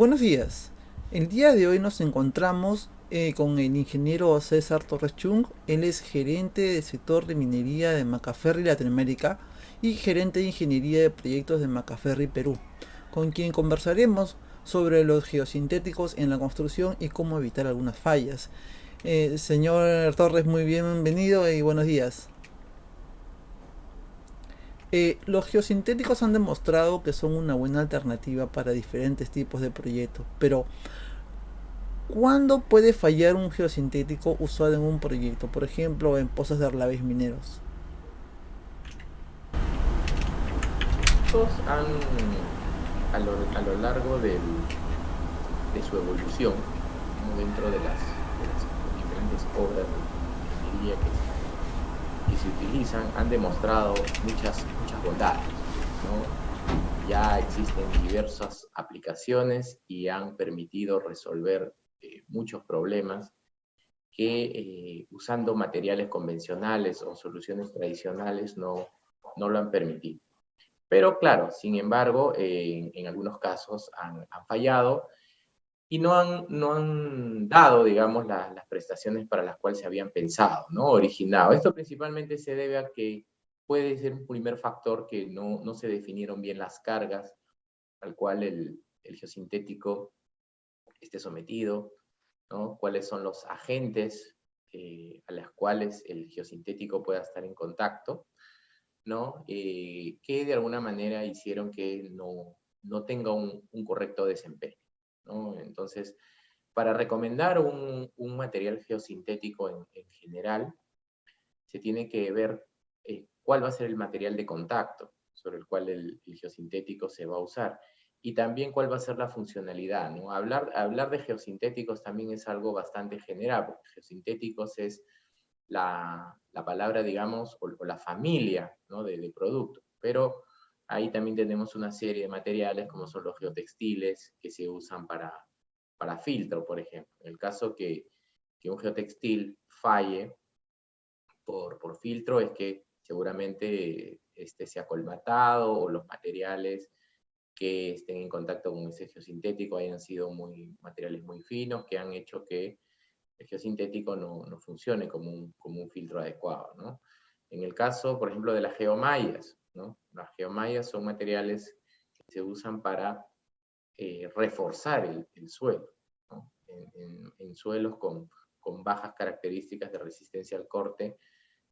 Buenos días. El día de hoy nos encontramos con el ingeniero César Torres Chung. Él es gerente del sector de minería de Macaferri Latinoamérica y gerente de ingeniería de proyectos de Macaferri Perú, con quien conversaremos sobre los geosintéticos en la construcción y cómo evitar algunas fallas. Señor Torres, muy bienvenido y buenos días. Los geosintéticos han demostrado que son una buena alternativa para diferentes tipos de proyectos, pero ¿cuándo puede fallar un geosintético usado en un proyecto? Por ejemplo, en pozos de relaves mineros. Estos han, a lo largo de su evolución, ¿no? Dentro de las diferentes obras de ingeniería que se utilizan, han demostrado muchas bondades, ¿no? Ya existen diversas aplicaciones y han permitido resolver muchos problemas que usando materiales convencionales o soluciones tradicionales no lo han permitido. Pero claro, sin embargo, en algunos casos han fallado y no han dado, digamos, las prestaciones para las cuales se habían pensado, ¿no? Originado. Esto principalmente se debe a que puede ser un primer factor que no se definieron bien las cargas al cual el geosintético esté sometido, ¿no? Cuáles son los agentes a los cuales el geosintético pueda estar en contacto, ¿no? Que de alguna manera hicieron que no tenga un correcto desempeño, ¿no? Entonces, para recomendar un material geosintético en general, se tiene que ver cuál va a ser el material de contacto sobre el cual el geosintético se va a usar y también cuál va a ser la funcionalidad, ¿no? Hablar de geosintéticos también es algo bastante general, porque geosintéticos es la palabra, digamos, o la familia, ¿no? de productos. Pero ahí también tenemos una serie de materiales como son los geotextiles que se usan para filtro, por ejemplo. En el caso que un geotextil falle por filtro es que seguramente este se ha colmatado o los materiales que estén en contacto con ese geosintético hayan sido materiales muy finos que han hecho que el geosintético no funcione como un filtro adecuado, ¿no? En el caso, por ejemplo, de las geomallas, ¿no? Las geomallas son materiales que se usan para reforzar el suelo, ¿no? En suelos con bajas características de resistencia al corte.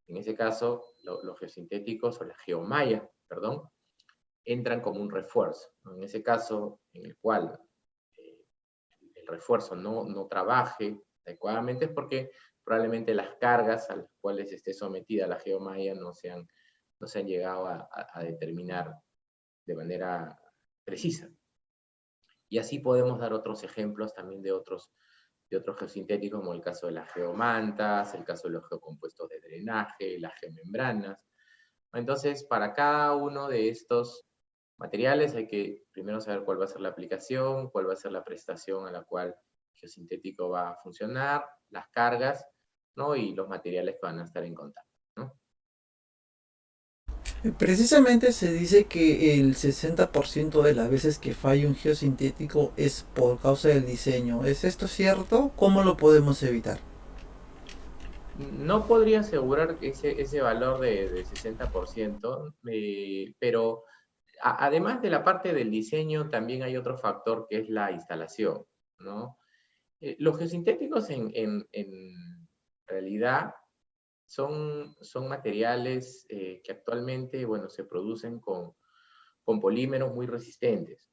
En ese caso, los geosintéticos o las geomallas, perdón, entran como un refuerzo, ¿no? En ese caso, en el cual eh, el refuerzo no trabaje adecuadamente es porque probablemente las cargas a las cuales esté sometida la geomalla no se han llegado a determinar de manera precisa. Y así podemos dar otros ejemplos también de otros geosintéticos, como el caso de las geomantas, el caso de los geocompuestos de drenaje, las geomembranas. Entonces, para cada uno de estos materiales hay que primero saber cuál va a ser la aplicación, cuál va a ser la prestación a la cual el geosintético va a funcionar, las cargas, ¿no? Y los materiales que van a estar en contacto, ¿no? Precisamente se dice que el 60% de las veces que falla un geosintético es por causa del diseño. ¿Es esto cierto? ¿Cómo lo podemos evitar? No podría asegurar ese valor de 60%, pero además de la parte del diseño, también hay otro factor que es la instalación, ¿no? Los geosintéticos en realidad son materiales que actualmente, bueno, se producen con polímeros muy resistentes.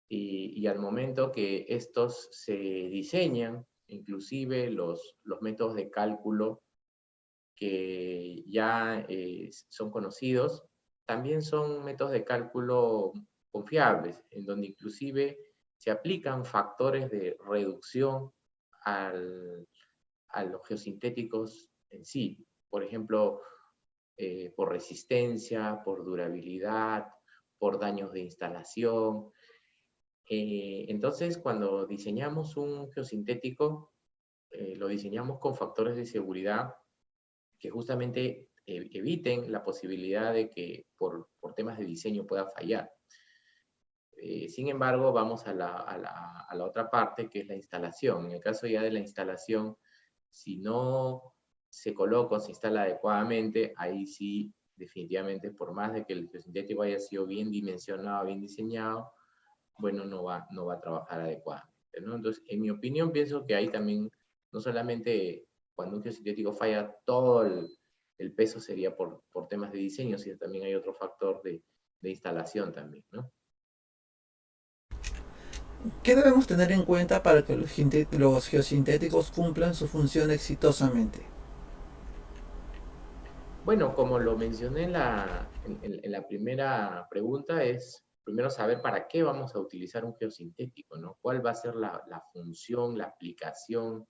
Y al momento que estos se diseñan, inclusive los métodos de cálculo que ya son conocidos, también son métodos de cálculo confiables, en donde inclusive se aplican factores de reducción al, a los geosintéticos en sí. Por ejemplo, por resistencia, por durabilidad, por daños de instalación. Entonces, cuando diseñamos un geosintético, lo diseñamos con factores de seguridad que justamente eviten la posibilidad de que por temas de diseño pueda fallar. Sin embargo, vamos a la otra parte, que es la instalación. En el caso ya de la instalación, si no se coloca o se instala adecuadamente, ahí sí, definitivamente, por más de que el geosintético haya sido bien dimensionado, bien diseñado, bueno, no va a trabajar adecuadamente, ¿no? Entonces, en mi opinión, pienso que ahí también, no solamente cuando un geosintético falla, todo el peso sería por temas de diseño, sino también hay otro factor de instalación también, ¿no? ¿Qué debemos tener en cuenta para que los geosintéticos cumplan su función exitosamente? Bueno, como lo mencioné en la primera pregunta, es primero saber para qué vamos a utilizar un geosintético, ¿no? ¿Cuál va a ser la función, la aplicación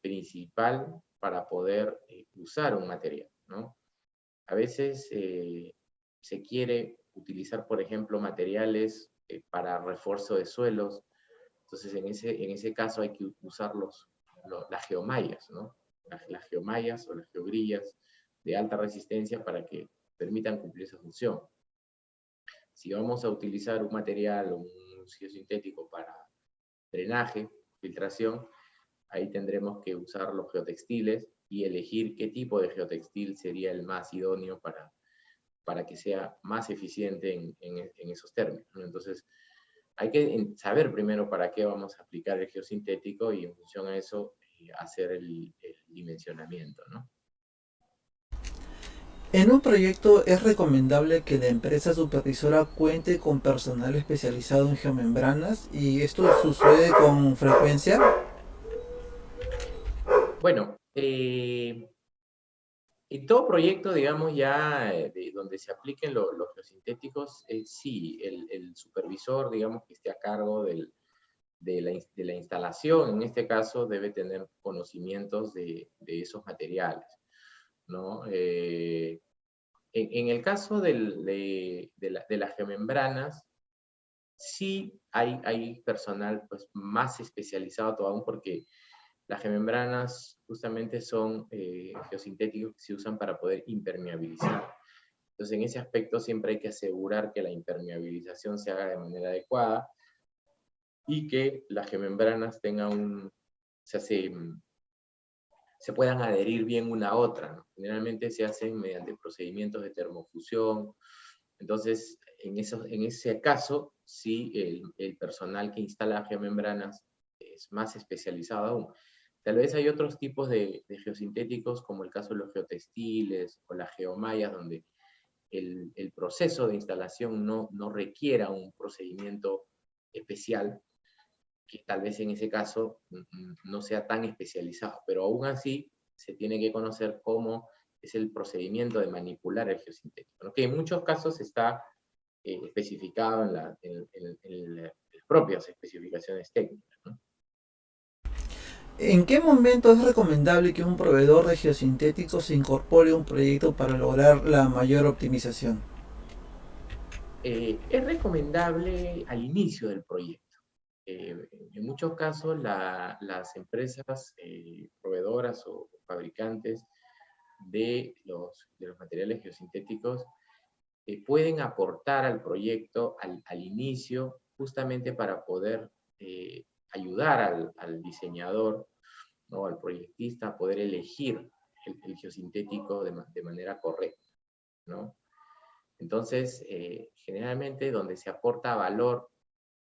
principal para poder usar un material, ¿no? A veces se quiere utilizar, por ejemplo, materiales para refuerzo de suelos. Entonces, en ese caso hay que usar las geomallas, ¿no? Las geomallas o las geogrillas de alta resistencia para que permitan cumplir esa función. Si vamos a utilizar un material o un geosintético para drenaje, filtración, ahí tendremos que usar los geotextiles y elegir qué tipo de geotextil sería el más idóneo para que sea más eficiente en esos términos, ¿no? Entonces, hay que saber primero para qué vamos a aplicar el geosintético y en función a eso hacer el dimensionamiento, ¿no? En un proyecto es recomendable que la empresa supervisora cuente con personal especializado en geomembranas y esto sucede con frecuencia. Bueno, en todo proyecto, digamos, ya donde se apliquen los geosintéticos, sí, el supervisor, digamos, que esté a cargo de la instalación, en este caso, debe tener conocimientos de esos materiales, ¿no? En el caso de las geomembranas, sí hay personal pues, más especializado todavía porque las geomembranas justamente son geosintéticos que se usan para poder impermeabilizar. Entonces, en ese aspecto siempre hay que asegurar que la impermeabilización se haga de manera adecuada y que las geomembranas tengan se puedan adherir bien una a otra, ¿no? Generalmente se hacen mediante procedimientos de termofusión. Entonces, en ese caso, sí, el personal que instala geomembranas es más especializado aún. Tal vez hay otros tipos de geosintéticos, como el caso de los geotextiles o las geomallas, donde el proceso de instalación no requiera un procedimiento especial, que tal vez en ese caso no sea tan especializado, pero aún así se tiene que conocer cómo es el procedimiento de manipular el geosintético, ¿no? Que en muchos casos está especificado en las propias especificaciones técnicas, ¿no? ¿En qué momento es recomendable que un proveedor de geosintéticos se incorpore a un proyecto para lograr la mayor optimización? Es recomendable al inicio del proyecto. En muchos casos las empresas proveedoras o fabricantes de los materiales geosintéticos pueden aportar al proyecto al inicio justamente para poder ayudar al diseñador, ¿no? Al proyectista a poder elegir el geosintético de manera correcta, ¿no? Entonces, generalmente donde se aporta valor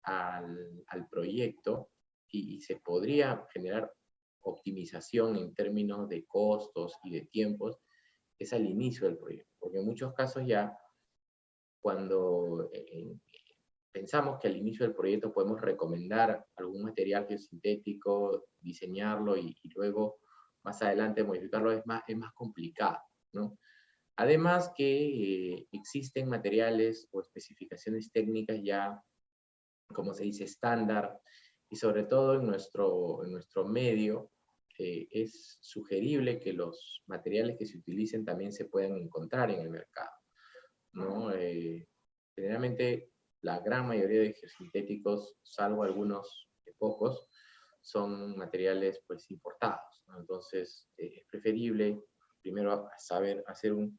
al proyecto y se podría generar optimización en términos de costos y de tiempos, es al inicio del proyecto, porque en muchos casos ya cuando pensamos que al inicio del proyecto podemos recomendar algún material geosintético, diseñarlo y luego más adelante modificarlo, es más complicado, ¿no? Además que existen materiales o especificaciones técnicas ya, como se dice, estándar, y sobre todo en nuestro medio es sugerible que los materiales que se utilicen también se puedan encontrar en el mercado, ¿no? Generalmente la gran mayoría de geosintéticos, salvo algunos pocos, son materiales pues importados, ¿no? Entonces es preferible primero saber hacer o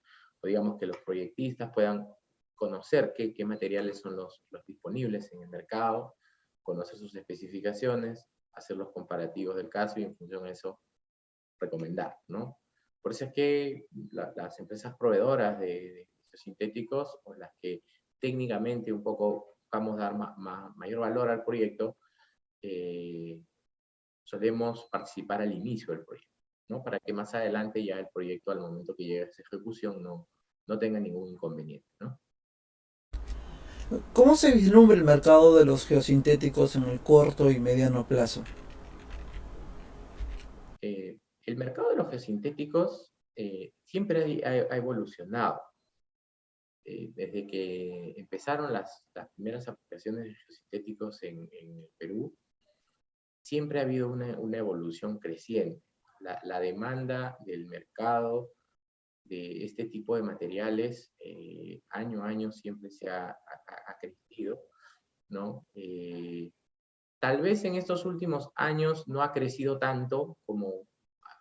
digamos que los proyectistas puedan conocer qué materiales son los disponibles en el mercado, conocer sus especificaciones, hacer los comparativos del caso y en función de eso recomendar, ¿no? Por eso es que las empresas proveedoras de sintéticos, o las que técnicamente un poco buscamos dar mayor valor al proyecto, solemos participar al inicio del proyecto, ¿no? Para que más adelante ya el proyecto, al momento que llegue a esa ejecución, no tenga ningún inconveniente, ¿no? ¿Cómo se vislumbra el mercado de los geosintéticos en el corto y mediano plazo? El mercado de los geosintéticos siempre ha evolucionado. Desde que empezaron las primeras aplicaciones de geosintéticos en el Perú, siempre ha habido una evolución creciente. La demanda del mercado de este tipo de materiales año a año siempre se ha crecido, ¿no? Tal vez en estos últimos años no ha crecido tanto como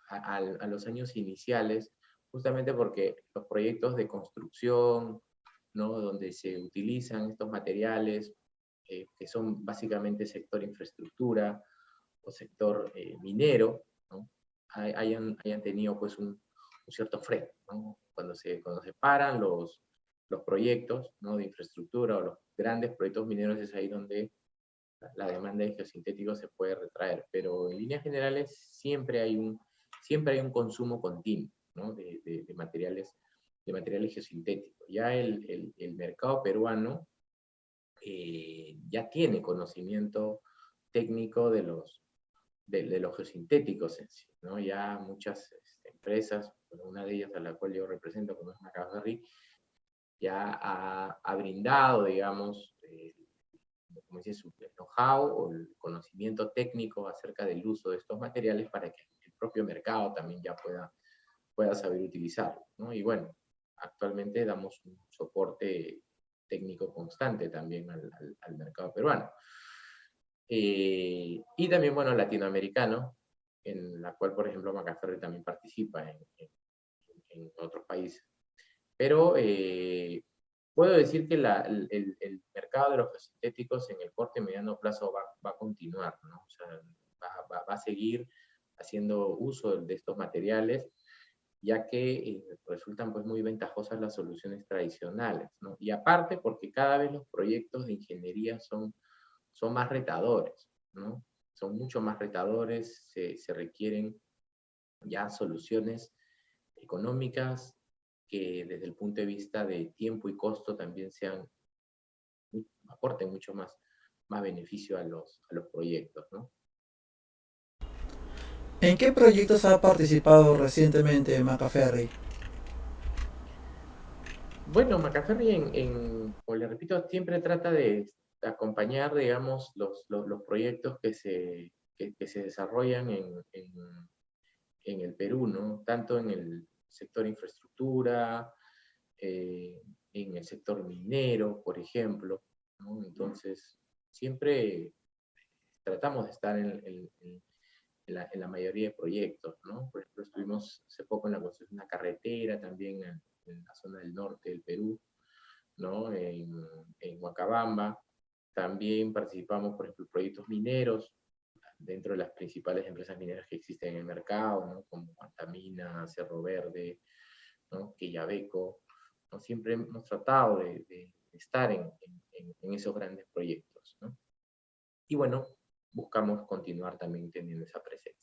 a los años iniciales, justamente porque los proyectos de construcción, ¿no? Donde se utilizan estos materiales, que son básicamente sector infraestructura o sector minero, ¿no? hayan tenido pues un cierto freno, ¿no? Cuando se paran los proyectos, ¿no? De infraestructura o los grandes proyectos mineros, es ahí donde la demanda de geosintéticos se puede retraer, pero en líneas generales siempre hay un consumo continuo, ¿no? de materiales geosintéticos. Ya el mercado peruano ya tiene conocimiento técnico de los geosintéticos en sí, ¿no? Ya muchas empresas, una de ellas a la cual yo represento, como es Macaferri, ya ha brindado, digamos, como dice, su know-how o el conocimiento técnico acerca del uso de estos materiales para que el propio mercado también ya pueda saber utilizarlo, ¿no? Y bueno, actualmente damos un soporte técnico constante también al mercado peruano. Y también, bueno, latinoamericano, en la cual, por ejemplo, Macaferri también participa en otros países. Pero puedo decir que el mercado de los sintéticos en el corto y mediano plazo va a continuar, ¿no? O sea, va a seguir haciendo uso de estos materiales, ya que resultan pues muy ventajosas las soluciones tradicionales, ¿no? Y aparte porque cada vez los proyectos de ingeniería son más retadores, ¿no? Son mucho más retadores, se requieren ya soluciones económicas que desde el punto de vista de tiempo y costo también aporten mucho más beneficio a los proyectos, ¿no? ¿En qué proyectos ha participado recientemente Macaferri? Bueno, Macaferri, como le repito, siempre trata de acompañar, digamos, los proyectos que se desarrollan en el Perú, ¿no? Tanto en el sector infraestructura, en el sector minero, por ejemplo, ¿no? Entonces, siempre tratamos de estar en la mayoría de proyectos, ¿no? Por ejemplo, estuvimos hace poco en la construcción de una carretera también en la zona del norte del Perú, ¿no? En Huacabamba. También participamos, por ejemplo, en proyectos mineros dentro de las principales empresas mineras que existen en el mercado, ¿no? Como Antamina, Cerro Verde, ¿no? Quellaveco, ¿no? Siempre hemos tratado de estar en esos grandes proyectos, ¿no? Y bueno, buscamos continuar también teniendo esa presencia.